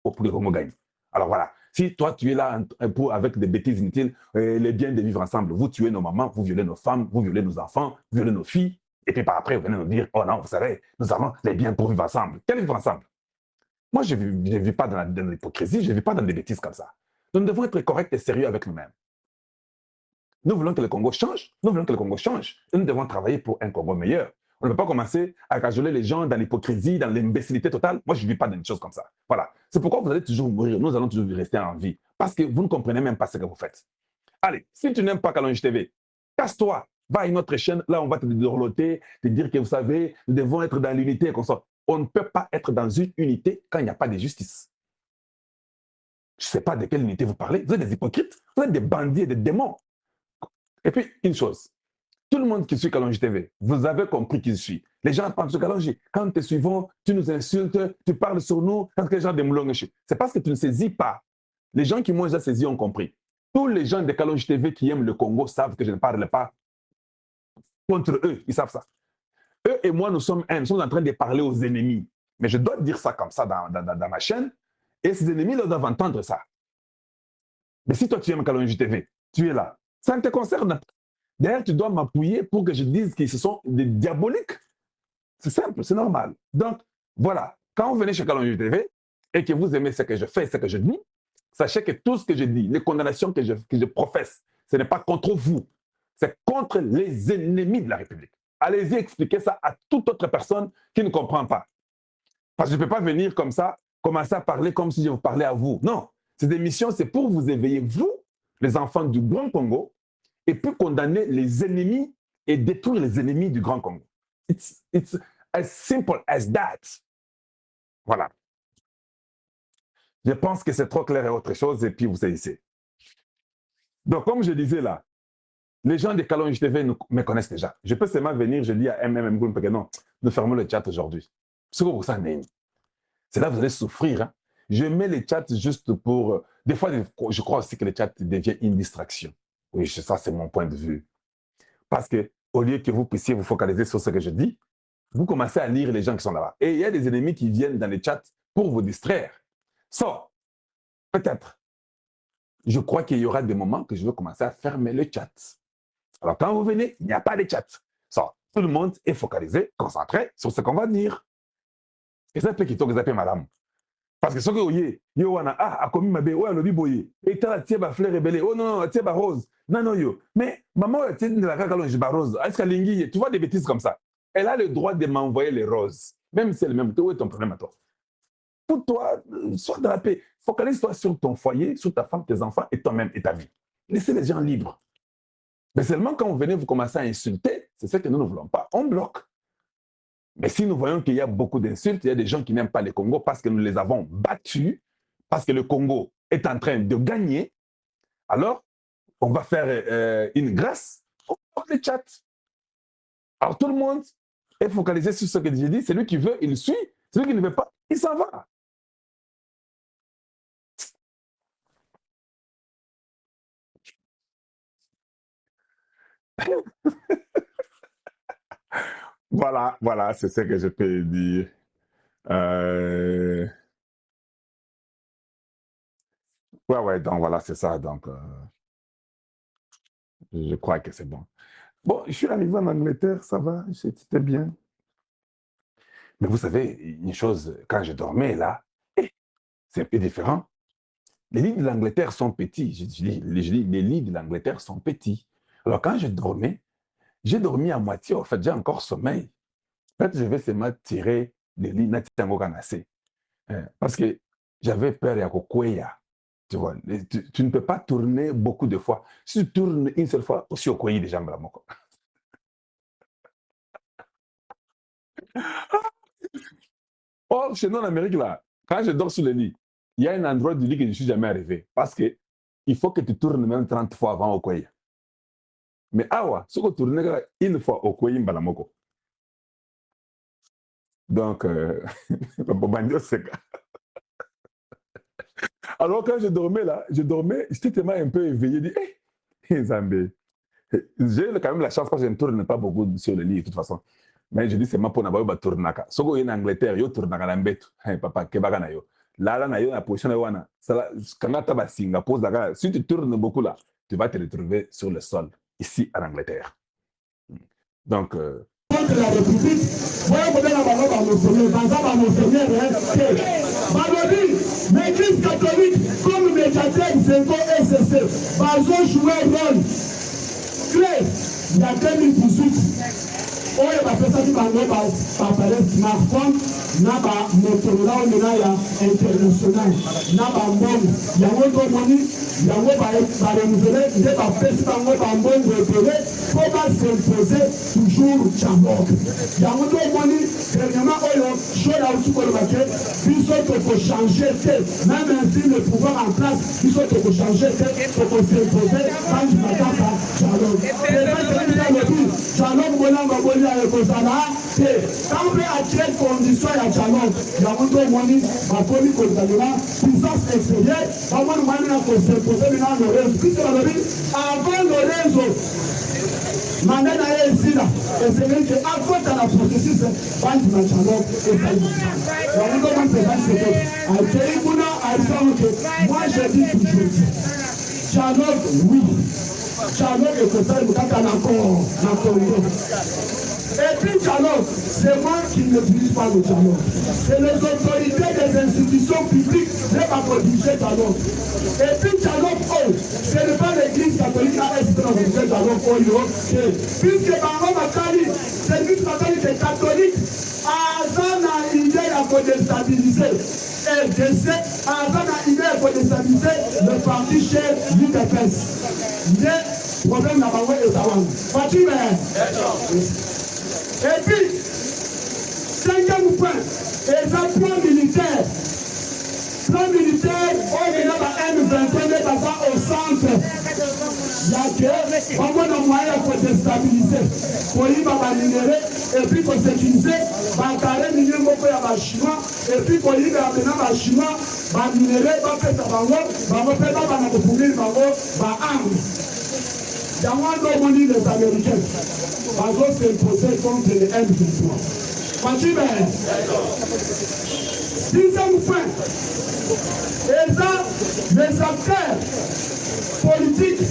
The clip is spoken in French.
pour que le Congo gagne. Alors voilà, si toi tu es là avec des bêtises inutiles, les biens de vivre ensemble, vous tuez nos mamans, vous violez nos femmes, vous violez nos enfants, vous violez nos filles, et puis par après vous venez nous dire, oh non, vous savez, nous avons les biens pour vivre ensemble. Quel vivre ensemble? Moi, je ne vis pas dans l'hypocrisie, je ne vis pas dans des bêtises comme ça. Nous devons être corrects et sérieux avec nous-mêmes. Nous voulons que le Congo change, nous voulons que le Congo change, et nous devons travailler pour un Congo meilleur. On ne peut pas commencer à cajoler les gens dans l'hypocrisie, dans l'imbécilité totale. Moi, je ne vis pas d'une chose comme ça. Voilà. C'est pourquoi vous allez toujours mourir. Nous allons toujours rester en vie. Parce que vous ne comprenez même pas ce que vous faites. Allez, si tu n'aimes pas Kalonji TV, casse-toi. Va à une autre chaîne. Là, on va te dorloter, te dire que vous savez, nous devons être dans l'unité et comme ça. On ne peut pas être dans une unité quand il n'y a pas de justice. Je ne sais pas de quelle unité vous parlez. Vous êtes des hypocrites. Vous êtes des bandits et des démons. Et puis, une chose. Tout le monde qui suit Kalonji TV, vous avez compris qui je suis. Les gens parlent sur Kalonji. Quand nous te suivons, tu nous insultes, tu parles sur nous, parce que les gens de Moulongechi. C'est parce que tu ne saisis pas. Les gens qui m'ont déjà saisi ont compris. Tous les gens de Kalonji TV qui aiment le Congo savent que je ne parle pas contre eux. Ils savent ça. Eux et moi, nous sommes un. Nous sommes en train de parler aux ennemis. Mais je dois dire ça comme ça dans ma chaîne. Et ces ennemis-là doivent entendre ça. Mais si toi, tu aimes Kalonji TV, tu es là. Ça ne te concerne pas. D'ailleurs, tu dois m'appuyer pour que je dise qu'ils sont des diaboliques. C'est simple, c'est normal. Donc, voilà. Quand vous venez chez Kalonji TV et que vous aimez ce que je fais, ce que je dis, sachez que tout ce que je dis, les condamnations que je professe, ce n'est pas contre vous. C'est contre les ennemis de la République. Allez-y expliquer ça à toute autre personne qui ne comprend pas. Parce que je ne peux pas venir comme ça, commencer à parler comme si je vous parlais à vous. Non. Cette émission, c'est pour vous éveiller, vous, les enfants du Grand Congo, et puis condamner les ennemis et détruire les ennemis du Grand Congo. It's as simple as that. Voilà. Je pense que c'est trop clair et autre chose, et puis vous saisissez. Donc, comme je disais là, les gens de Kalonji TV me connaissent déjà. Je peux seulement venir, je dis à MMM Group que non, nous fermons le chat aujourd'hui. C'est quoi ça, Némi? C'est là que vous allez souffrir. Hein? Je mets les chats juste pour... Des fois, je crois aussi que le chat devient une distraction. Oui, ça, c'est mon point de vue. Parce qu'au lieu que vous puissiez vous focaliser sur ce que je dis, vous commencez à lire les gens qui sont là-bas. Et il y a des ennemis qui viennent dans les chats pour vous distraire. So, peut-être, je crois qu'il y aura des moments que je vais commencer à fermer le chat. Alors, quand vous venez, il n'y a pas de chat. So, tout le monde est focalisé, concentré sur ce qu'on va dire. Et ça fait qu'il faut que vous appelez madame. Parce que ce que vous voyez, a commis ma bé, ouais, le biboye. Et t'as tiens ba fleur rebelle. Oh non, tiens ba rose. Non, non, yo. Mais maman, tiens de la cagalonge ba rose. Est-ce qu'elle lingue, tu vois des bêtises comme ça? Elle a le droit de m'envoyer les roses. Même si elle m'aime. Où est ton problème à toi? Pour toi, sois dans la paix. Focalise-toi sur ton foyer, sur ta femme, tes enfants et toi-même et ta vie. Laissez les gens libres. Mais seulement quand vous venez, vous commencez à insulter, c'est ce que nous ne voulons pas. On bloque. Mais si nous voyons qu'il y a beaucoup d'insultes, il y a des gens qui n'aiment pas le Congo parce que nous les avons battus, parce que le Congo est en train de gagner, alors on va faire une grâce au les chats. Alors tout le monde est focalisé sur ce que j'ai dit. Celui qui veut, il suit. Celui qui ne veut pas, il s'en va. Voilà, voilà, c'est ce que je peux dire. Ouais, ouais, donc voilà, c'est ça. Donc, je crois que c'est bon. Bon, je suis arrivé en Angleterre, ça va, c'était bien. Mais vous savez, une chose, quand je dormais là, c'est un peu différent. Les lits de l'Angleterre sont petits. Je dis, les lits de l'Angleterre sont petits. Alors, quand je dormais, j'ai dormi à moitié. En fait, j'ai encore sommeil. En fait, je vais seulement tirer les lits Natiango Kanase. Parce que j'avais peur à Kokwea. Tu vois, tu ne peux pas tourner beaucoup de fois. Si tu tournes une seule fois, aussi au Koyi déjà, Moko. Or, chez nous en Amérique, là, quand je dors sur le lit, il y a un endroit du lit que je ne suis jamais arrivé. Parce que il faut que tu tournes même 30 fois avant au Koyi. Mais awa, ce que tu tournes une fois au Koyi, Mbalamoko. Donc, alors quand je dormais là, j'étais tellement un peu éveillé, je dis, hé, Zambé. J'ai quand même la chance parce que je ne tourne pas beaucoup sur le lit de toute façon. Mais je dis, c'est ma pour n'avoir pas tourné. Si vous êtes en Angleterre, vous tournez à l'embête. Papa, que bagana yo. là, la position de Singapour, si tu tournes beaucoup là, tu vas te retrouver sur le sol, ici en Angleterre. Donc, de la République, voilà l'Église catholique, comme médiateur Zengo SSC, Bazo joué un rôle clé il y a 2018. Oyo bapesaki bango bapare smartphone na bamotorola oyo na ya international na bambongo yango tomoni yango barenouvele nde bapesi bango bambongo ebele mpo basimpose toujours Tchamok yango tomoni dernièrement oyo shole auti koloba ke biso tokochange te même ainsi le pouvoir en place biso tokochange te tokosimpose bandima kaka Tchamok Tchamok bolamba boli ekozala te tant mpe atie condition ya dialogue yango tomoni bakomi kozala puissance extérieure bamoni mwani na kosimpose mina Lorenzo puisque balobi avant Lorenzo manda na ye esila eseleki akota na processus bandima dialogue esali yango tomoni président Tshisekedi akei kuna alisango ke moi je dis toujours dialogue oui dialogue ekosali kaka na Congo. Et puis dialogue, c'est moi qui ne dirige pas le dialogue. C'est les autorités des institutions publiques qui vont diriger le dialogue. Et puis dialogue, ce n'est pas l'église catholique qui a insisté dans le dialogue. Puisque Bango Bakali, c'est l'église catholique, Azan a l'idée de déstabiliser. RDC, Azan a l'idée de déstabiliser le parti chef l'UDPS. Le problème n'a pas été Fatime. Et puis, 5e point, les plans militaires. Plan militaire, on est là à M23, papa au centre. Il y a que, on a moyen pour déstabiliser, pour y minéré, et puis pour sécuriser, pour carrer minier beaucoup à Chinois, et puis pour y avoir Chinois, pour minéré, pour faire ça, pour faire ça, pour fournir, pour armes. Il y a moins de les Américains. Bazo s'imposer contre les M23. Fatime. 6e point. Et ça, les acteurs politiques